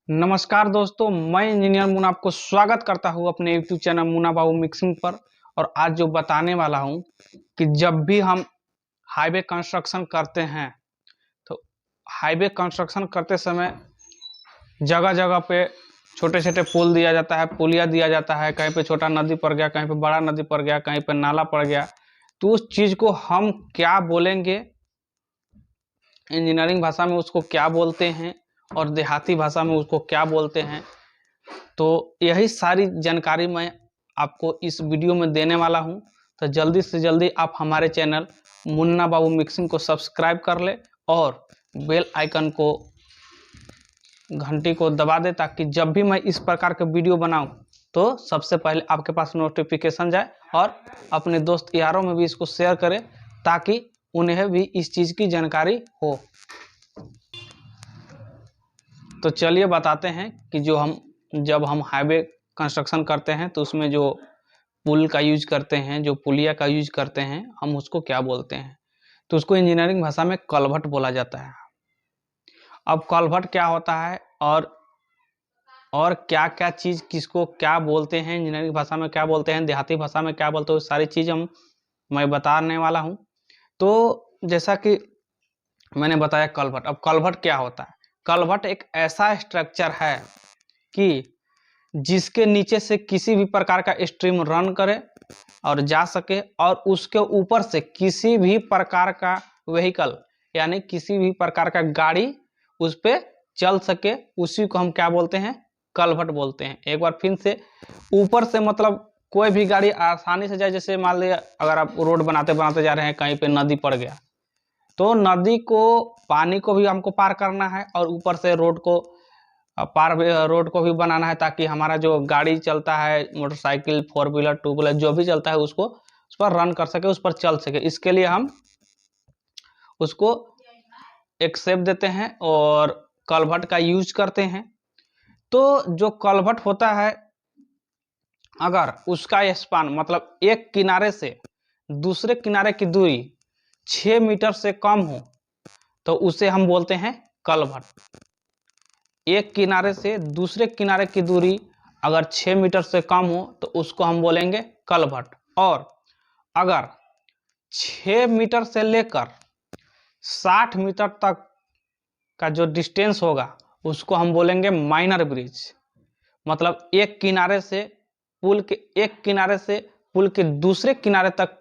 नमस्कार दोस्तों, मैं इंजीनियर मुना आपको स्वागत करता हूं अपने यूट्यूब चैनल मुना बाबू मिक्सिंग पर। और आज जो बताने वाला हूं कि जब भी हम हाईवे कंस्ट्रक्शन करते हैं तो हाईवे कंस्ट्रक्शन करते समय जगह जगह पे छोटे छोटे पुल दिया जाता है, पुलिया दिया जाता है। कहीं पे छोटा नदी पड़ गया, कहीं पे बड़ा नदी पड़ गया, कहीं पे नाला पड़ गया, तो उस चीज को हम क्या बोलेंगे, इंजीनियरिंग भाषा में उसको क्या बोलते हैं और देहाती भाषा में उसको क्या बोलते हैं। तो यही सारी जानकारी मैं आपको इस वीडियो में देने वाला हूं। तो जल्दी से जल्दी आप हमारे चैनल मुन्ना बाबू मिक्सिंग को सब्सक्राइब कर ले और बेल आइकन को, घंटी को दबा दे, ताकि जब भी मैं इस प्रकार के वीडियो बनाऊं तो सबसे पहले आपके पास नोटिफिकेशन जाए। और अपने दोस्त यारों में भी इसको शेयर करें ताकि उन्हें भी इस चीज़ की जानकारी हो। तो चलिए बताते हैं कि जब हम हाईवे कंस्ट्रक्शन करते हैं तो उसमें जो पुल का यूज करते हैं, जो पुलिया का यूज करते हैं, हम उसको क्या बोलते हैं। तो उसको इंजीनियरिंग भाषा में कलभट बोला जाता है। अब कलभट क्या होता है और क्या क्या चीज किसको क्या बोलते हैं, इंजीनियरिंग भाषा में क्या बोलते हैं, देहाती भाषा में क्या बोलते हैं, सारी चीज मैं बताने वाला हूँ। तो जैसा कि मैंने बताया कलभट, अब कलभट क्या होता है। कलभट एक ऐसा स्ट्रक्चर है कि जिसके नीचे से किसी भी प्रकार का स्ट्रीम रन करे और जा सके, और उसके ऊपर से किसी भी प्रकार का व्हीकल यानी किसी भी प्रकार का गाड़ी उस पे चल सके, उसी को हम क्या बोलते हैं, कलभट बोलते हैं। एक बार फिर से, ऊपर से मतलब कोई भी गाड़ी आसानी से जाए। जैसे मान लिया अगर आप रोड बनाते बनाते जा रहे हैं, कहीं पे नदी पड़ गया, तो नदी को, पानी को भी हमको पार करना है और ऊपर से रोड को भी बनाना है, ताकि हमारा जो गाड़ी चलता है, motorcycle, four wheeler, two wheeler, जो भी चलता है उसको उस पर रन कर सके, उस पर चल सके। इसके लिए हम उसको एक शेप देते हैं और कलभट का यूज करते हैं। तो जो कलभट होता है, अगर उसका स्पान मतलब एक किनारे से दूसरे किनारे की दूरी 6 मीटर से कम हो तो उसे हम बोलते हैं कलभट। एक किनारे से दूसरे किनारे की दूरी अगर 6 मीटर से कम हो तो उसको हम बोलेंगे कलभट। और अगर 6 मीटर से लेकर 60 मीटर तक का जो डिस्टेंस होगा उसको हम बोलेंगे माइनर ब्रिज। मतलब एक किनारे से पुल के दूसरे किनारे तक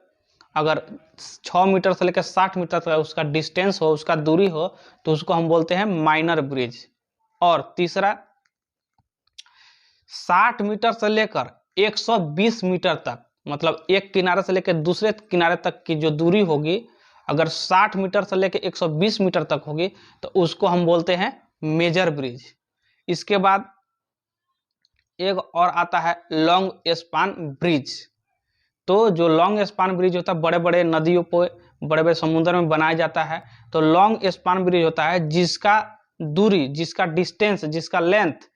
अगर 6 मीटर से लेकर 60 मीटर तक उसका डिस्टेंस हो, उसका दूरी हो, तो उसको हम बोलते हैं माइनर ब्रिज। और तीसरा, 60 मीटर से लेकर 120 मीटर तक, मतलब एक किनारे से लेकर दूसरे किनारे तक की जो दूरी होगी, अगर 60 मीटर से लेकर 120 मीटर तक होगी तो उसको हम बोलते हैं मेजर ब्रिज। इसके बाद एक और आता है लॉन्ग स्पान ब्रिज। तो जो लॉन्ग स्पान ब्रिज होता है, बड़े बड़े नदियों पर, बड़े बड़े समुद्र में बनाया जाता है। तो लॉन्ग स्पान ब्रिज होता है जिसका दूरी, जिसका डिस्टेंस, जिसका लेंथ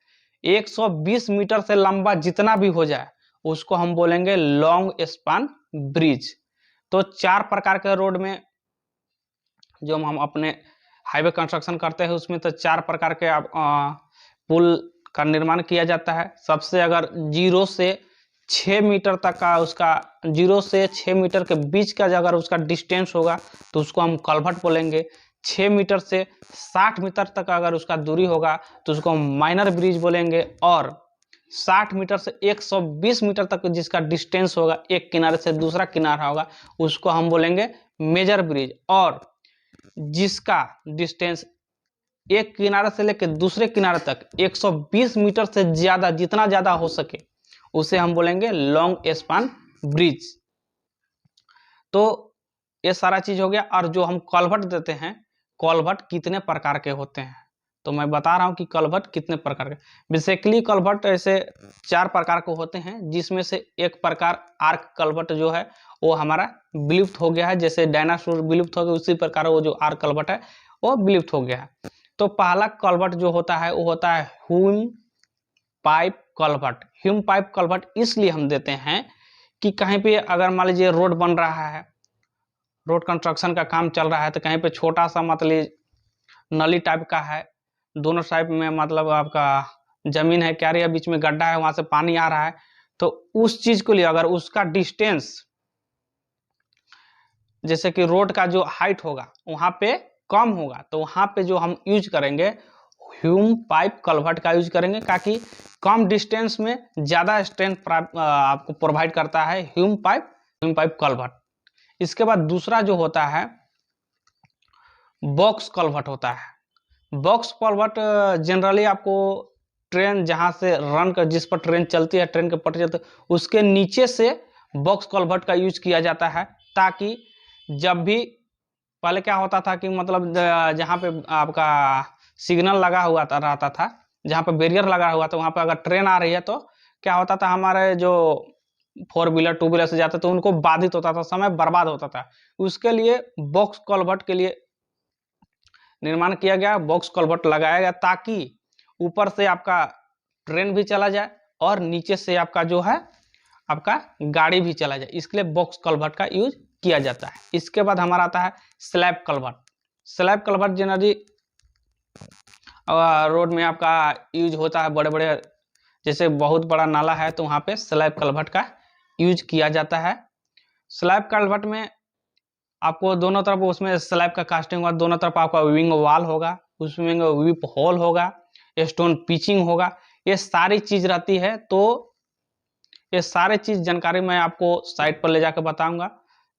120 मीटर से लंबा जितना भी हो जाए उसको हम बोलेंगे लॉन्ग स्पान ब्रिज। तो 4 प्रकार के रोड में जो हम अपने हाईवे कंस्ट्रक्शन करते हैं उसमें तो 4 प्रकार के पुल का निर्माण किया जाता है। सबसे अगर 0 से 6 मीटर तक का, उसका 0 से 6 मीटर के बीच का अगर उसका डिस्टेंस होगा तो उसको हम कलभट बोलेंगे। 6 मीटर से 60 मीटर तक अगर उसका दूरी होगा तो उसको हम माइनर ब्रिज बोलेंगे। और 60 मीटर से 120 मीटर तक जिसका डिस्टेंस होगा, एक किनारे से दूसरा किनारा होगा, उसको हम बोलेंगे मेजर ब्रिज। और जिसका डिस्टेंस एक किनारे से लेकर दूसरे किनारे तक 120 मीटर से ज्यादा, जितना ज्यादा हो सके, उसे हम बोलेंगे लॉन्ग स्पान ब्रिज। तो ये सारा चीज हो गया। और जो हम कलभट देते हैं, कलभट कितने प्रकार के होते हैं, तो मैं बता रहा हूं कि कलभट कितने प्रकार के। बेसिकली कलभट ऐसे 4 प्रकार के होते हैं, जिसमें से एक प्रकार आर्क कलभट जो है वो हमारा विलुप्त हो गया है। जैसे डायनासोर विलुप्त हो गया, उसी प्रकार वो जो आर्क कलभट है वो विलुप्त हो गया है। तो पहला कलभट जो होता है वो होता है ह्यूम पाइप कलभट। ह्यूम पाइप कलभट इसलिए हम देते हैं कि कहीं पे अगर मान लीजिए रोड बन रहा है, रोड कंस्ट्रक्शन का काम चल रहा है, तो कहीं पे छोटा सा मतलब नली टाइप का है, दोनों साइड में मतलब आपका जमीन है, क्यारी है, बीच में गड्ढा है, वहां से पानी आ रहा है, तो उस चीज को लिए अगर उसका डिस्टेंस जैसे कि रोड का जो हाइट होगा वहां पे कम होगा, तो वहां पे जो हम यूज करेंगे ह्यूम पाइप कल्वर्ट का यूज करेंगे, ताकि कम डिस्टेंस में ज्यादा स्ट्रेंथ आपको प्रोवाइड करता है ह्यूम पाइप कल्वर्ट। इसके बाद दूसरा जो होता है बॉक्स कल्वर्ट होता है। बॉक्स कल्वर्ट जनरली आपको ट्रेन जहां से रन कर, जिस पर ट्रेन चलती है, ट्रेन के पटरी चलते है, उसके नीचे से बॉक्स कल्वर्ट का यूज किया जाता है, ताकि जब भी पहले क्या होता था कि मतलब जहाँ पे आपका सिग्नल लगा हुआ रहता था, जहाँ पे बैरियर लगा हुआ था, वहां पे अगर ट्रेन आ रही है तो क्या होता था, हमारे जो 4 व्हीलर 2 व्हीलर से जाते तो उनको बाधित होता था, समय बर्बाद होता था। उसके लिए बॉक्स कल्वर्ट के लिए निर्माण किया गया, बॉक्स कल्वर्ट लगाया गया, ताकि ऊपर से आपका ट्रेन भी चला जाए और नीचे से आपका जो है आपका गाड़ी भी चला जाए, इसके लिए बॉक्स कल्वर्ट का यूज किया जाता है। इसके बाद हमारा आता है slab culvert. Slab culvert generally road में आपका यूज होता है, बड़े बड़े जैसे बहुत बड़ा नाला है तो वहां पे स्लैब कल्वर्ट का यूज किया जाता है। स्लैब कल्वर्ट में आपको दोनों तरफ उसमें स्लैब का कास्टिंग होगा, दोनों तरफ आपका विंग वाल होगा, उसमें विप होल होगा, स्टोन पिचिंग होगा, ये सारी चीज रहती है। तो ये सारे चीज जानकारी मैं आपको साइट पर ले जाकर बताऊंगा।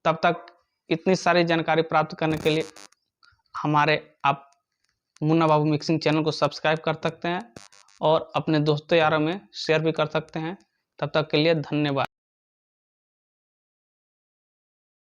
तब तक इतनी सारी जानकारी प्राप्त करने के लिए हमारे आप मुन्ना बाबू मिक्सिंग चैनल को सब्सक्राइब कर सकते हैं और अपने दोस्तों यारों में शेयर भी कर सकते हैं। तब तक के लिए धन्यवाद।